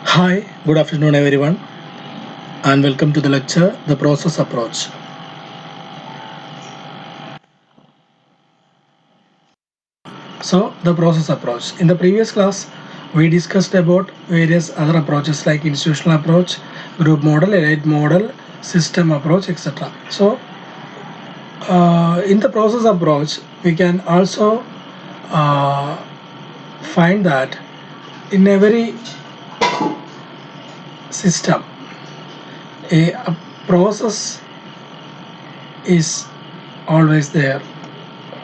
Hi, good afternoon everyone, and welcome to the lecture The Process Approach. So, the process approach. In the previous class, we discussed about various other approaches like institutional approach, group model, elite model, system approach, etc. So, in the process approach, we can also uh, find that in every system, a process is always there.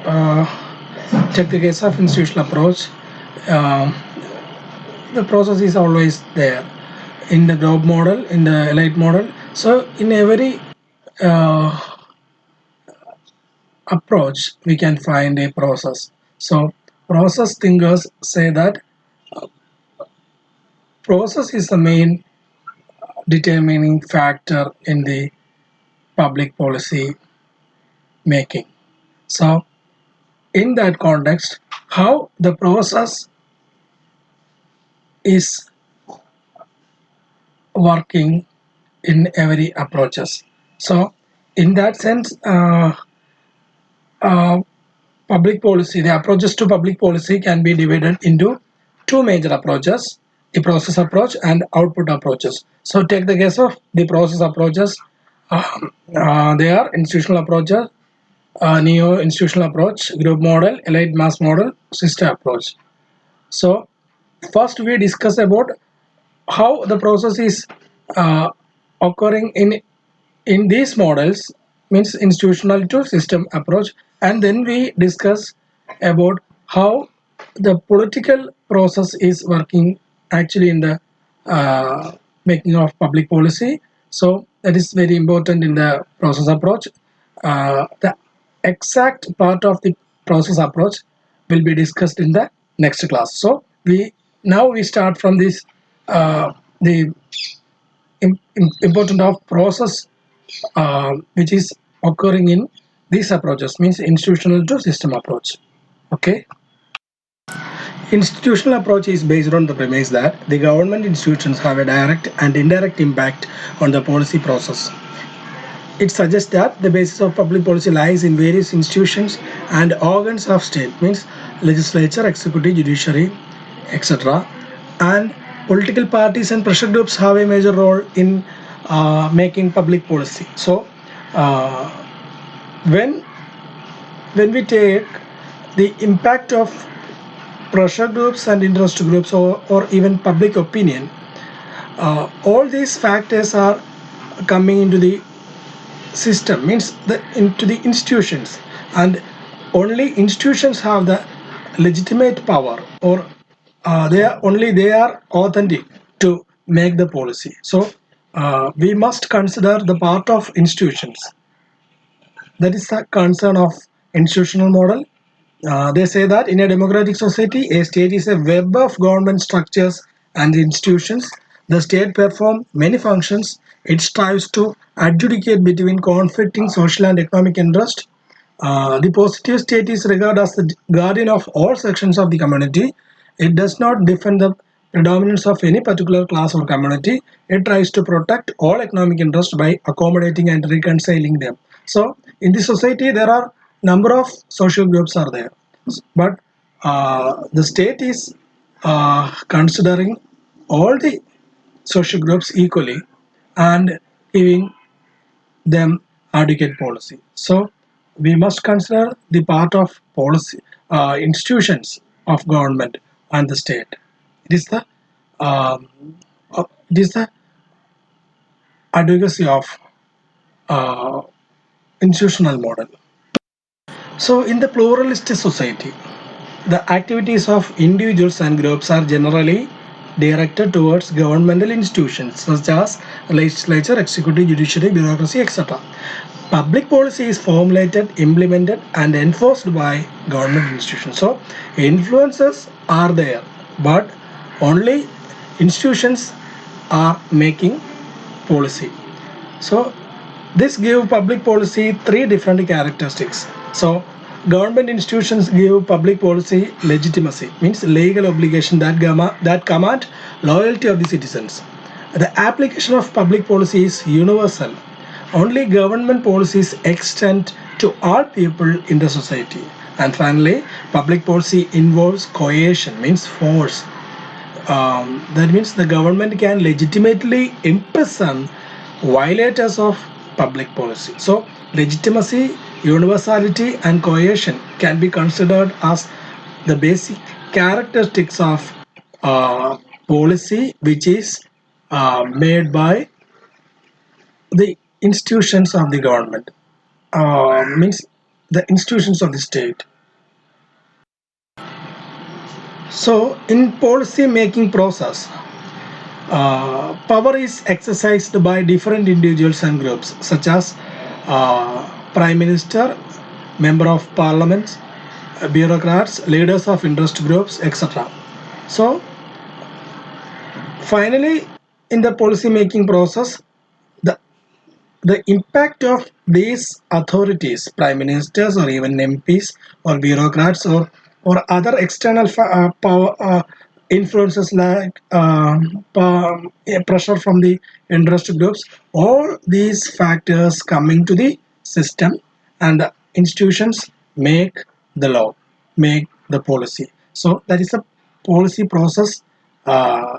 Uh, Take the case of institutional approach. Um, the process is always there in the group model, in the elite model. So in every uh, approach, we can find a process. So process thinkers say that process is the main determining factor in the public policy making. So in that context, how the process is working in every approaches. So in that sense, uh, public policy, the approaches to public policy can be divided into two major approaches: the process approach and output approaches. So take the case of the process approaches. They are institutional approaches, neo-institutional approach, group model, elite mass model, system approach. So first we discuss about how the process is uh, occurring in these models, means institutional to system approach, and then we discuss about how the political process is working actually in the making of public policy. So that is very important in the process approach. The exact part of the process approach will be discussed in the next class. So we start from this, the important of process which is occurring in these approaches, means institutional to system approach. Okay. Institutional approach is based on the premise that the government institutions have a direct and indirect impact on the policy process. It suggests that the basis of public policy lies in various institutions and organs of state, means legislature, executive, judiciary, etc. And political parties and pressure groups have a major role in making public policy. So uh, when we take the impact of pressure groups and interest groups, or even public opinion, all these factors are coming into the system, means into the institutions, and only institutions have the legitimate power, or they are authentic to make the policy. So we must consider the part of institutions. That is the concern of institutional model. They say that in a democratic society, a state is a web of government structures and institutions. The state performs many functions. It strives to adjudicate between conflicting social and economic interests. The positive state is regarded as the guardian of all sections of the community. It does not defend the predominance of any particular class or community. It tries to protect all economic interests by accommodating and reconciling them. So, in the society, there are number of social groups are there, but the state is considering all the social groups equally and giving them adequate policy. So we must consider the part of policy, institutions of government and the state. It is the um, it is the advocacy of uh, institutional model. So in the pluralistic society, the activities of individuals and groups are generally directed towards governmental institutions such as legislature, executive, judiciary, bureaucracy, etc. Public policy is formulated, implemented, and enforced by government institutions. So influences are there, but only institutions are making policy. So this gives public policy three different characteristics. So Government institutions give public policy legitimacy, means legal obligation that command loyalty of the citizens. The application of public policy is universal. Only government policies extend to all people in the society. And finally, public policy involves coercion, means force. That means the government can legitimately imprison violators of public policy. So, legitimacy, universality, and coercion can be considered as the basic characteristics of policy which is made by the institutions of the government, means the institutions of the state. So, in policy making process, power is exercised by different individuals and groups such as prime minister, member of parliament, bureaucrats, leaders of interest groups, etc. So finally, in the policy making process, the the impact of these authorities, prime ministers or even MPs or bureaucrats or other external power influences like pressure from the interest groups, all these factors coming to the system, and the institutions make the law, make the policy. So that is a policy process uh,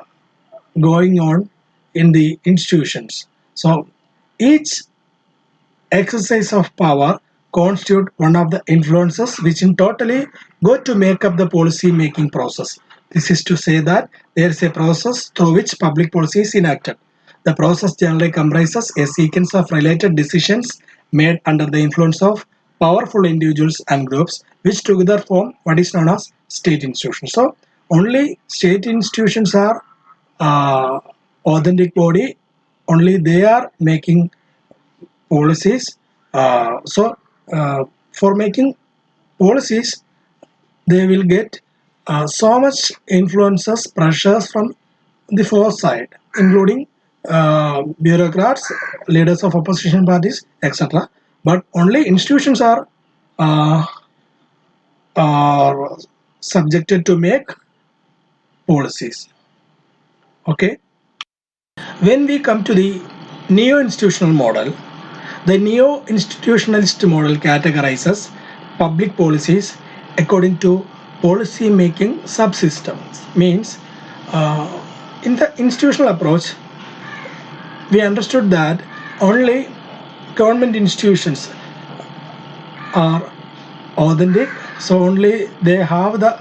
going on in the institutions. So each exercise of power constitute one of the influences which in totally go to make up the policy making process. This is to say that there is a process through which public policy is enacted. The process generally comprises a sequence of related decisions made under the influence of powerful individuals and groups which together form what is known as state institutions. So only state institutions are uh, authentic body, only they are making policies. For making policies, they will get so much influences, pressures from the four side, including bureaucrats, leaders of opposition parties, etc. But only institutions uh, are subjected to make policies. Okay. When we come to the neo-institutional model, the neo-institutionalist model categorizes public policies according to policy-making subsystems. Means, uh, in the institutional approach, we understood that only government institutions are authentic, so only they have the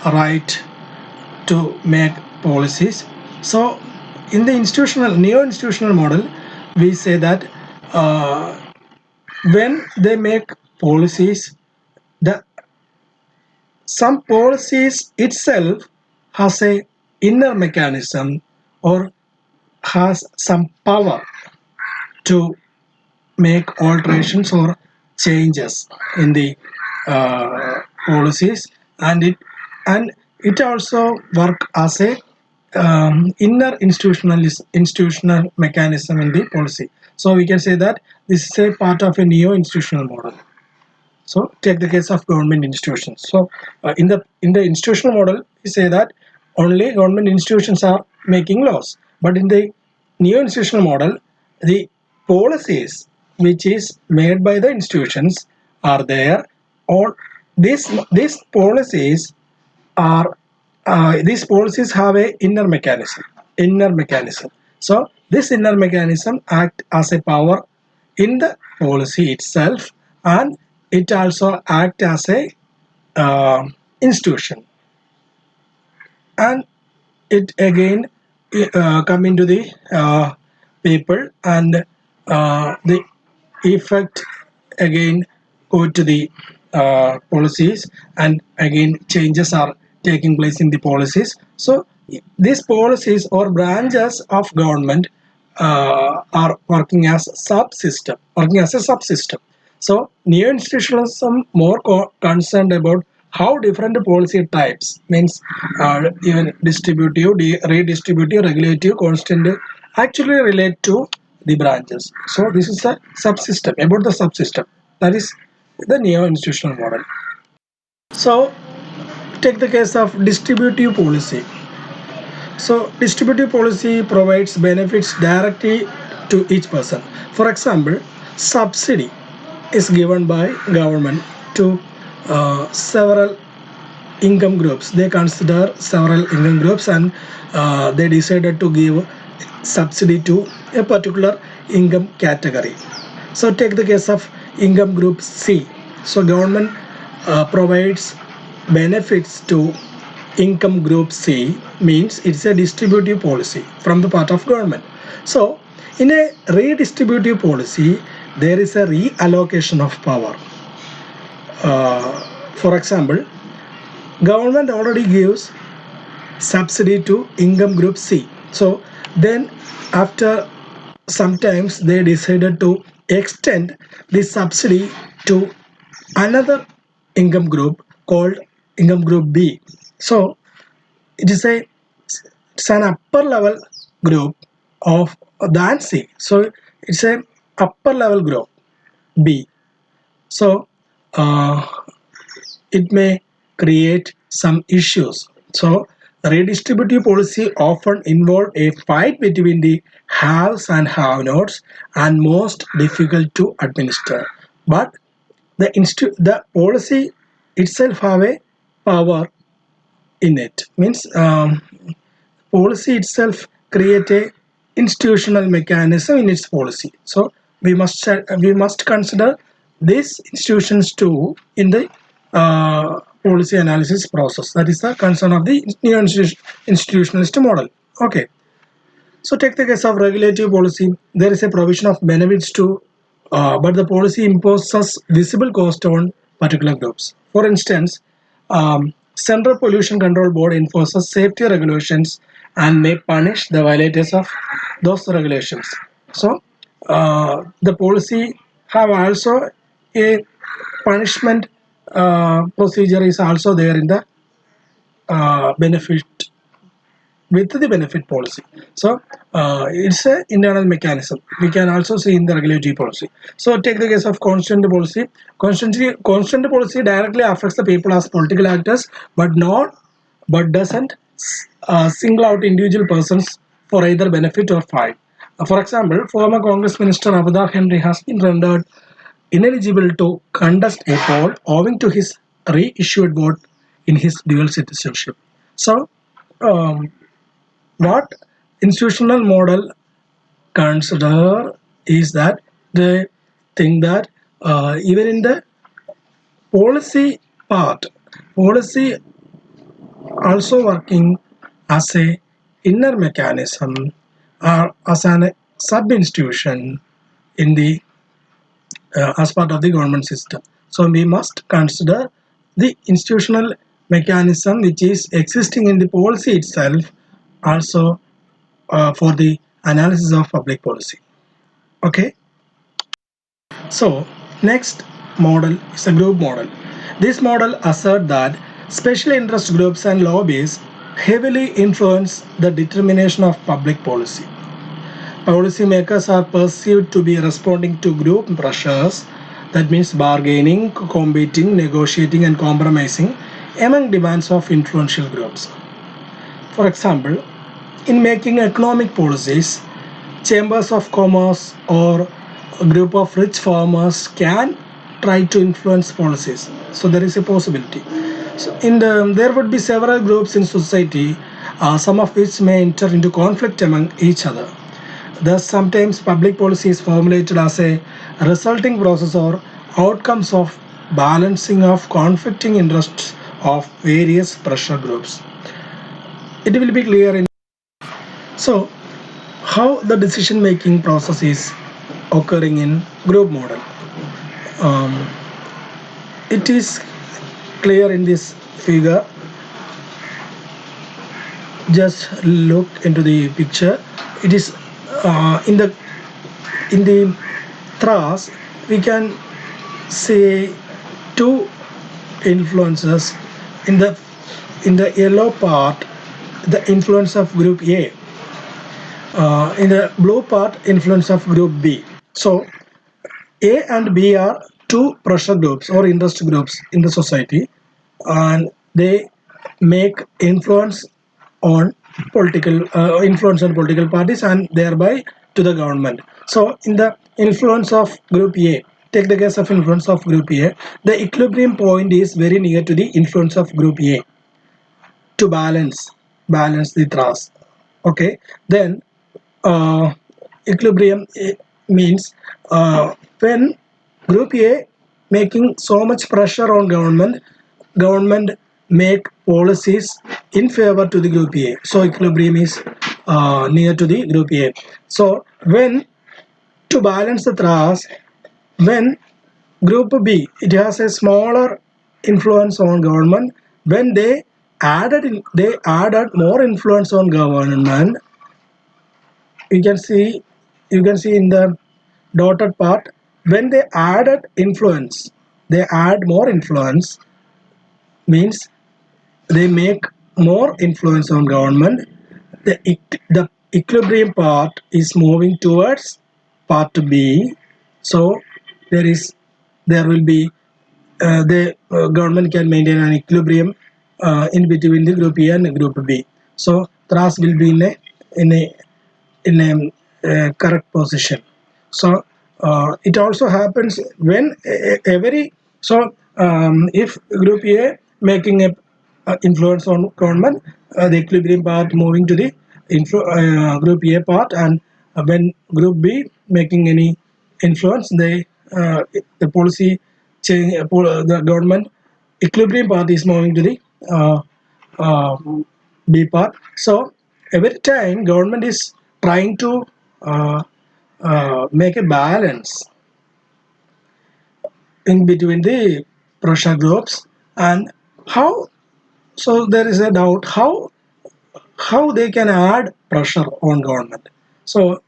right to make policies. So, in the institutional neo-institutional model, we say that uh, when they make policies, the some policies itself has a inner mechanism or has some power to make alterations or changes in the policies, and it also work as a inner institutional mechanism in the policy. So we can say that this is a part of a neo-institutional model. So take the case of government institutions. So in the institutional model, we say that only government institutions are making laws. But in the neo-institutional model, the policies which is made by the institutions are there. All these policies are these policies have a inner mechanism. So this inner mechanism act as a power in the policy itself, and it also act as a institution, and it again come into the people, and the effect again go to the policies, and again changes are taking place in the policies. So these policies or branches of government are working as a subsystem. So neo-institutionalism more concerned about how different policy types, means even distributive, redistributive, regulative, constant, actually relate to the branches. So this is a subsystem, about the subsystem, that is the neo-institutional model. So take the case of distributive policy. So distributive policy provides benefits directly to each person. For example, subsidy is given by government to several income groups. They consider several income groups and they decided to give subsidy to a particular income category. So take the case of income group C. So government provides benefits to income group C, means it's a distributive policy from the part of government. So in a redistributive policy, there is a reallocation of power. For example, government already gives subsidy to income group C. So then after sometimes they decided to extend the subsidy to another income group called income group B. So it is it's an upper level group of than C. So it's a upper level group B. So it may create some issues. So redistributive policy often involve a fight between the haves and have-nots and most difficult to administer. But the policy itself have a power in it. Means policy itself create a institutional mechanism in its policy. So we must consider these institutions too in the policy analysis process. That is the concern of the neo-institutionalist model. Okay. So take the case of regulative policy. There is a provision of benefits to, but the policy imposes visible cost on particular groups. For instance, Central Pollution Control Board enforces safety regulations and may punish the violators of those regulations. So the policy have also a punishment procedure is also there in the benefit with the benefit policy. So it's an internal mechanism. We can also see in the regulatory policy. So take the case of constant policy. Constant policy directly affects the people as political actors, but doesn't single out individual persons for either benefit or fine. For example, former Congress Minister Avadar Henry has been rendered ineligible to contest a poll owing to his reissued vote in his dual citizenship. So what institutional model consider is that they think that even in the policy part, policy also working as a inner mechanism or as an sub institution in the as part of the government system. So we must consider the institutional mechanism which is existing in the policy itself also for the analysis of public policy. Okay. So next model is a group model. This model asserts that special interest groups and lobbies heavily influence the determination of public policy. Policymakers are perceived to be responding to group pressures, that means bargaining, competing, negotiating and compromising among demands of influential groups. For example, in making economic policies, chambers of commerce or a group of rich farmers can try to influence policies. So there is a possibility. So there would be several groups in society, some of which may enter into conflict among each other. Thus, sometimes public policy is formulated as a resulting process or outcomes of balancing of conflicting interests of various pressure groups. It will be clear in so how the decision making process is occurring in group model. Um, it is clear in this figure. Just look into the picture. It is in the thrust we can see two influences. In the yellow part, the influence of group A. In the blue part, influence of group B. So A and B are two pressure groups or interest groups in the society, and they make influence on political parties and thereby to the government. So in the influence of group A, take the case of influence of group A, the equilibrium point is very near to the influence of group A to balance the thrust. Okay, then equilibrium means when group A making so much pressure on government make policies in favor to the group A, so equilibrium is near to the group A. So when to balance the thrust, when group B it has a smaller influence on government, when they added more influence on government, you can see in the dotted part, when they add more influence, means they make more influence on government. The equilibrium part is moving towards part B, so there will be the government can maintain an equilibrium in between the group A and group B. So thrust will be in a in a correct position. So it also happens when every so if group A making a influence on government, the equilibrium part moving to the group A part, and when group B making any influence, the policy change, the government equilibrium part is moving to the uh, B part. So every time government is trying to uh, make a balance in between the pressure groups, and how, so there is a doubt how they can add pressure on government. So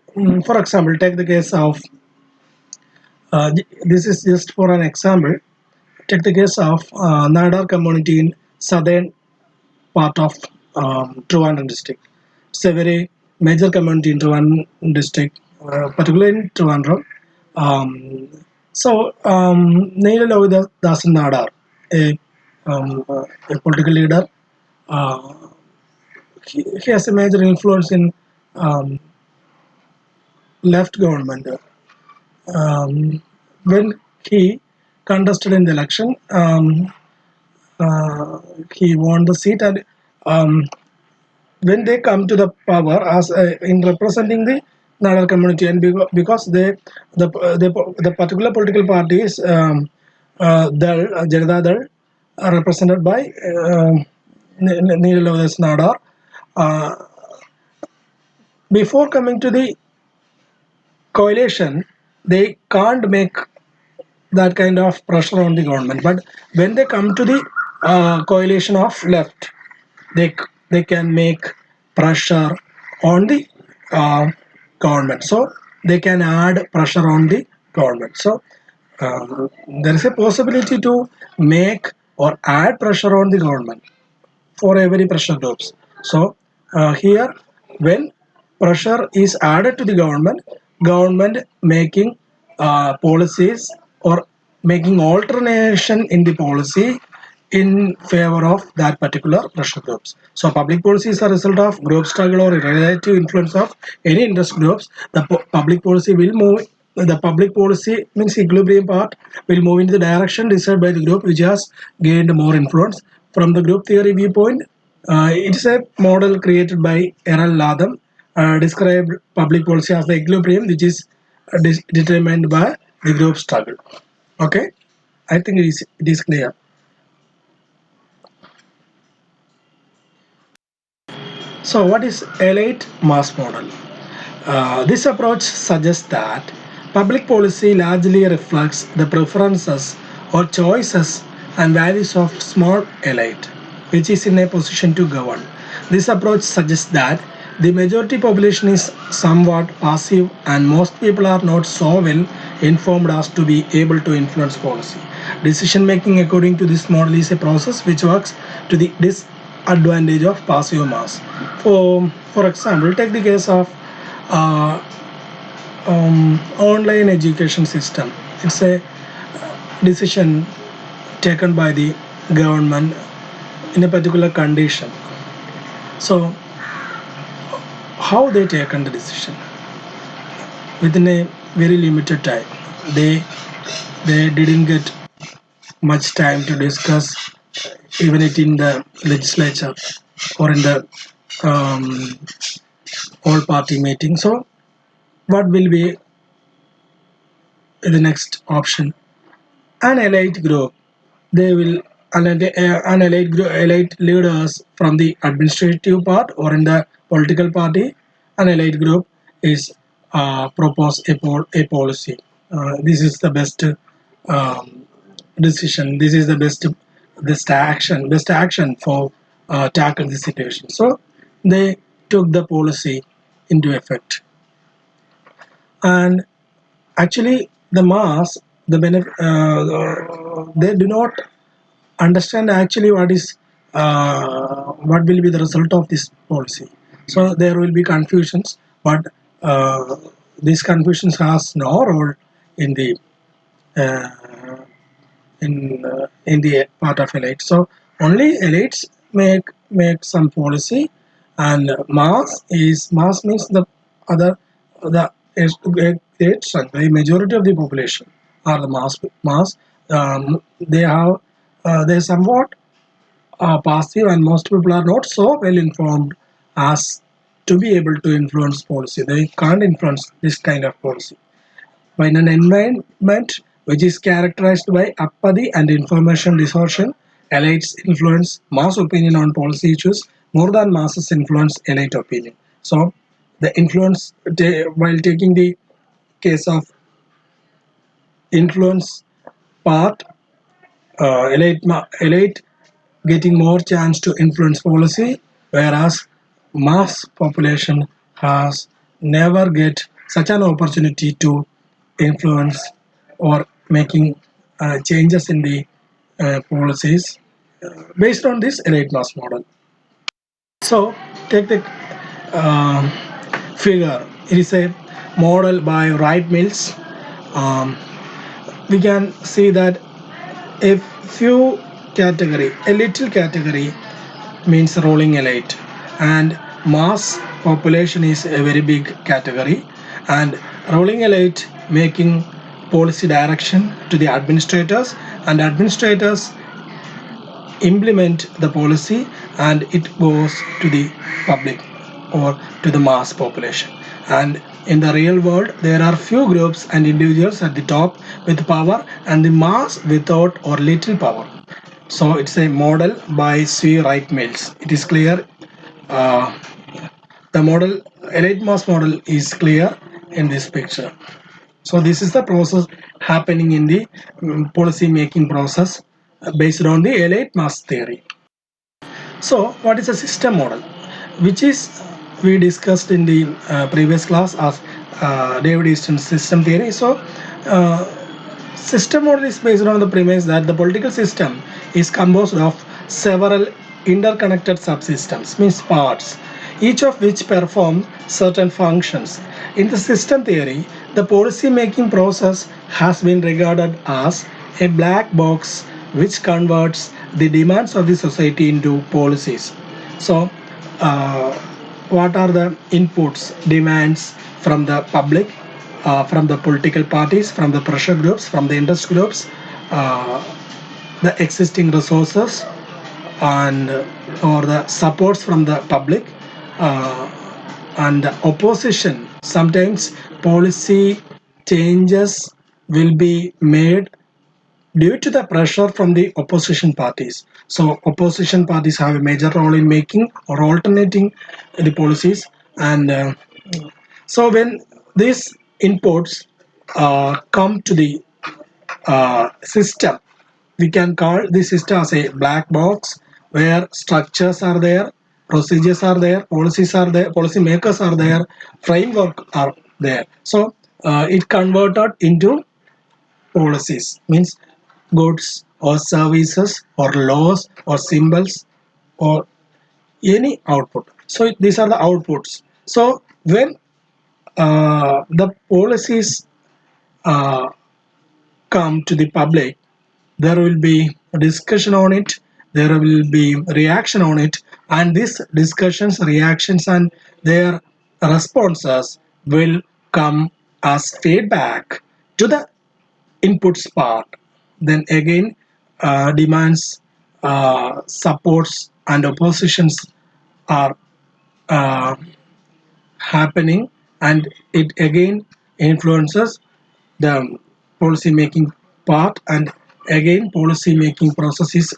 for example, take the case of this is just for an example. Take the case of Nadar community in southern part of Trivandrum district. It's a very major community in Trivandrum district, particularly in Trivandrum. Um, Neil Dasan Nadar, a political leader, uh, he has a major influence in um, left government. When he contested in the election, he won the seat, and um, when they come to the power as in representing the Nadar community, and because the particular political party is Janata Dal, represented by Neil Nadar. Uh, Before coming to the coalition, they can't make that kind of pressure on the government. But when they come to the coalition of left, they can make pressure on the uh, government. So they can add pressure on the government. So there is a possibility to make or add pressure on the government for every pressure groups. So here, when pressure is added to the government making policies or making alternation in the policy in favor of that particular pressure groups. So public policy is a result of group struggle or relative influence of any interest groups. The public policy will move. The public policy means equilibrium part will move in the direction decided by the group which has gained more influence. From the group theory viewpoint, it is a model created by Errol Latham, described public policy as the equilibrium which is determined by the group struggle. Okay, I think it is clear. So what is elite mass model? This approach suggests that public policy largely reflects the preferences or choices and values of small elite, which is in a position to govern. This approach suggests that the majority population is somewhat passive and most people are not so well informed as to be able to influence policy. Decision making according to this model is a process which works to the disadvantage of passive mass. For example, take the case of online education system. It's a decision taken by the government in a particular condition. So how they taken the decision? Within a very limited time. They didn't get much time to discuss even it in the legislature or in the um, all party meeting. So what will be the next option? An elite group. They will an elite leaders from the administrative part or in the political party. An elite group is propose a policy. This is the best um, decision. This is the best action for tackle the situation. So they took the policy into effect, and actually the mass, they do not understand actually what will be the result of this policy. So there will be confusions, but these confusions has no role in the uh, in the part of elite. So only elites make some policy, and mass means the great chunk, the majority of the population are the mass. They have they somewhat passive, and most people are not so well informed as to be able to influence policy. They can't influence this kind of policy. But in an environment which is characterized by apathy and information distortion, elites influence mass opinion on policy issues more than masses influence elite opinion. So, the influence, while taking the case of influence part, elite getting more chance to influence policy, whereas mass population has never get such an opportunity to influence or making changes in the policies based on this elite mass model. So take the um, figure. It is a model by Wright Mills. Um, we can see that a few category, a little category means ruling elite, and mass population is a very big category, and ruling elite making policy direction to the administrators, and administrators implement the policy, and it goes to the public or to the mass population. And in the real world there are few groups and individuals at the top with power and the mass without or little power. So it's a model by C. Wright Mills. It is clear. Uh, the model, elite mass model, is clear in this picture. So this is the process happening in the policy making process based on the elite mass theory. So what is a system model, which is we discussed in the previous class as David Easton's system theory. So system model is based on the premise that the political system is composed of several interconnected subsystems, means parts, each of which perform certain functions. In the system theory, the policy making process has been regarded as a black box which converts the demands of the society into policies. So, what are the inputs, demands from the public, from the political parties, from the pressure groups, from the interest groups, the existing resources, and or the supports from the public, uh, and the opposition. Sometimes policy changes will be made due to the pressure from the opposition parties. So opposition parties have a major role in making or alternating the policies, and so when these inputs come to the system, we can call this system as a black box where structures are there, procedures are there, policies are there, policy makers are there, framework are there. So it converted into policies, means goods or services or laws or symbols or any output. So these are the outputs. So when the policies uh, come to the public, there will be a discussion on it, there will be reaction on it, and these discussions, reactions, and their responses will come as feedback to the inputs part. Then again, demands, supports, and oppositions are uh, happening, and it again influences the policy making part, and again policy making process is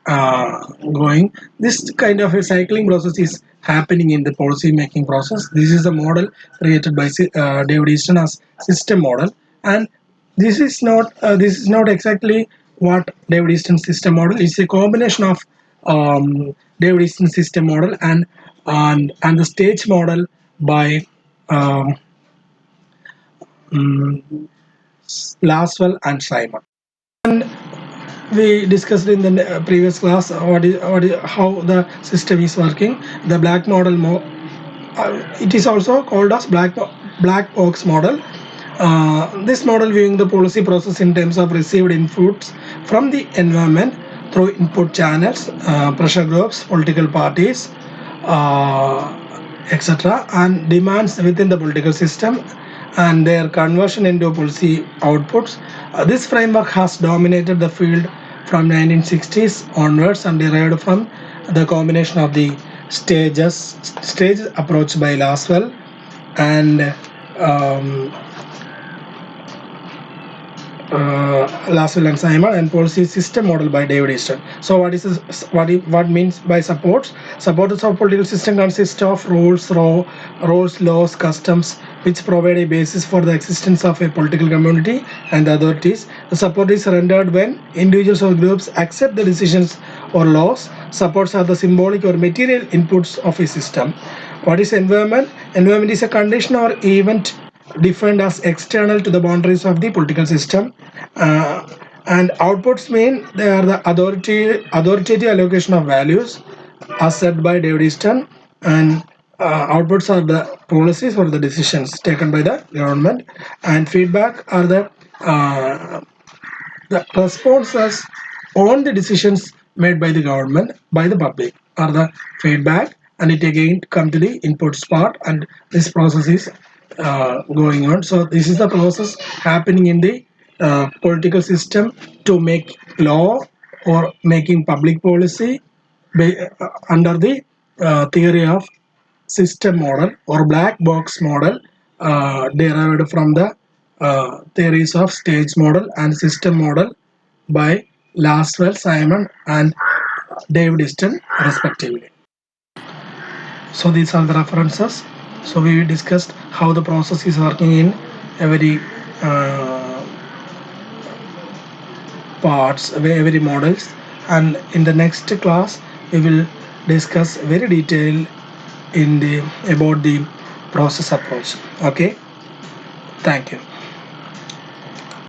going. This kind of a cycling process is happening in the policy making process. This is a model created by David Easton as system model, and this is not exactly what David Easton system model is. A combination of David Easton system model and the stage model by um, um, Laswell and Simon. And we discussed in the previous class how the system is working. The black model, it is also called as black box model. This model viewing the policy process in terms of received inputs from the environment through input channels, pressure groups, political parties, etc., and demands within the political system and their conversion into policy outputs. This framework has dominated the field from 1960s onwards and derived from the combination of the stage approach by Laswell and Laswell and Simon, and policy system model by David Easton. So what means by supports? Supporters of political system consist of rules, laws, customs, which provide a basis for the existence of a political community and authorities. The support is rendered when individuals or groups accept the decisions or laws. Supports are the symbolic or material inputs of a system. What is environment? Environment is a condition or event defined as external to the boundaries of the political system, and outputs mean they are the authoritative allocation of values as said by David Easton, and outputs are the policies or the decisions taken by the government, and feedback are the responses on the decisions made by the government by the public are the feedback, and it again come to the inputs part, and this process is going on. So this is the process happening in the political system to make law or making public policy under the theory of system model or black box model, derived from the theories of stage model and system model by Laswell, Simon, and David Easton respectively. So these are the references. So we discussed how the process is working in every parts, every models, and in the next class we will discuss very detailed in the about the process approach. Okay, thank you.